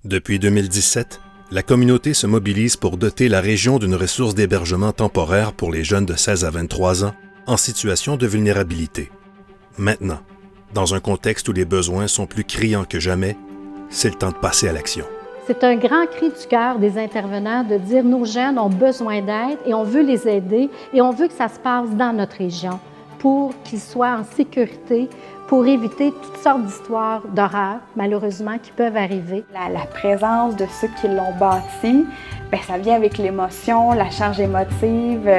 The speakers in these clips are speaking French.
Depuis 2017, la communauté se mobilise pour doter la région d'une ressource d'hébergement temporaire pour les jeunes de 16 à 23 ans en situation de vulnérabilité. Maintenant, dans un contexte où les besoins sont plus criants que jamais, c'est le temps de passer à l'action. C'est un grand cri du cœur des intervenants de dire nos jeunes ont besoin d'aide et on veut les aider et on veut que ça se passe dans notre région pour qu'ils soient en sécurité, pour éviter toutes sortes d'histoires d'horreur, malheureusement, qui peuvent arriver. La présence de ceux qui l'ont bâti, bien, ça vient avec l'émotion, la charge émotive.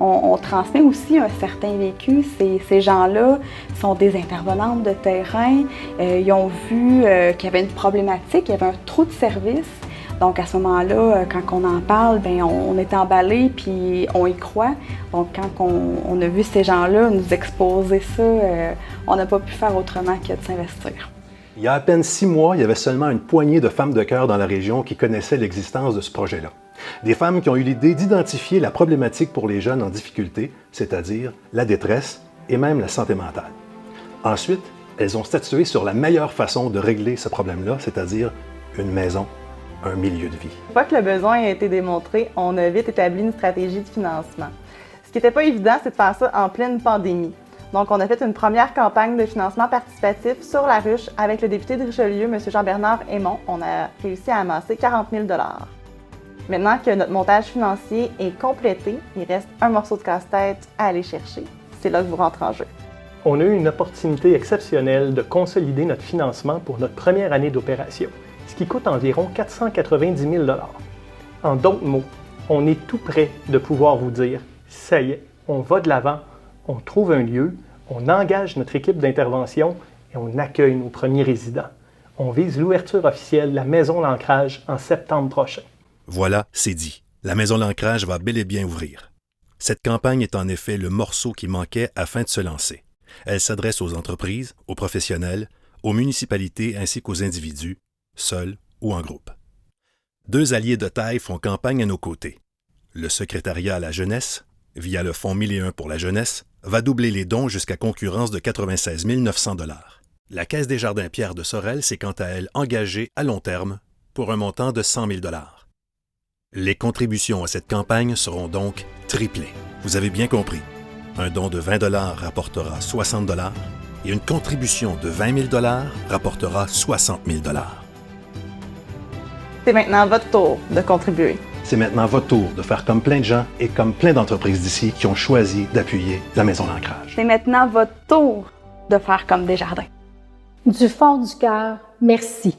On transmet aussi un certain vécu. Ces gens-là sont des intervenantes de terrain. Ils ont vu qu'il y avait une problématique, il y avait un trou de service. Donc, à ce moment-là, quand on en parle, bien, on est emballé puis on y croit. Donc, quand on a vu ces gens-là nous exposer ça, on n'a pas pu faire autrement que de s'investir. Il y a à peine 6 mois, il y avait seulement une poignée de femmes de cœur dans la région qui connaissaient l'existence de ce projet-là. Des femmes qui ont eu l'idée d'identifier la problématique pour les jeunes en difficulté, c'est-à-dire la détresse et même la santé mentale. Ensuite, elles ont statué sur la meilleure façon de régler ce problème-là, c'est-à-dire une maison, un milieu de vie. Une fois que le besoin a été démontré, on a vite établi une stratégie de financement. Ce qui n'était pas évident, c'est de faire ça en pleine pandémie. Donc, on a fait une première campagne de financement participatif sur la ruche avec le député de Richelieu, M. Jean-Bernard Aymon. On a réussi à amasser 40 000 $. Maintenant que notre montage financier est complété, il reste un morceau de casse-tête à aller chercher. C'est là que vous rentrez en jeu. On a eu une opportunité exceptionnelle de consolider notre financement pour notre première année d'opération, ce qui coûte environ 490 000 $. En d'autres mots, on est tout près de pouvoir vous dire « ça y est, on va de l'avant, on trouve un lieu, on engage notre équipe d'intervention et on accueille nos premiers résidents. On vise l'ouverture officielle de la Maison L'Ancrage en septembre prochain. » Voilà, c'est dit. La Maison L'Ancrage va bel et bien ouvrir. Cette campagne est en effet le morceau qui manquait afin de se lancer. Elle s'adresse aux entreprises, aux professionnels, aux municipalités ainsi qu'aux individus, seuls ou en groupe. 2 alliés de taille font campagne à nos côtés. Le secrétariat à la jeunesse, via le Fonds 1001 pour la jeunesse, va doubler les dons jusqu'à concurrence de 96 900 $. La Caisse des Jardins Pierre de Sorel s'est quant à elle engagée à long terme pour un montant de 100 000 $. Les contributions à cette campagne seront donc triplées. Vous avez bien compris. Un don de 20 $ rapportera 60 $ et une contribution de 20 000 $ rapportera 60 000 $. C'est maintenant votre tour de contribuer. C'est maintenant votre tour de faire comme plein de gens et comme plein d'entreprises d'ici qui ont choisi d'appuyer la Maison L'Ancrage. C'est maintenant votre tour de faire comme Desjardins. Du fond du cœur, merci.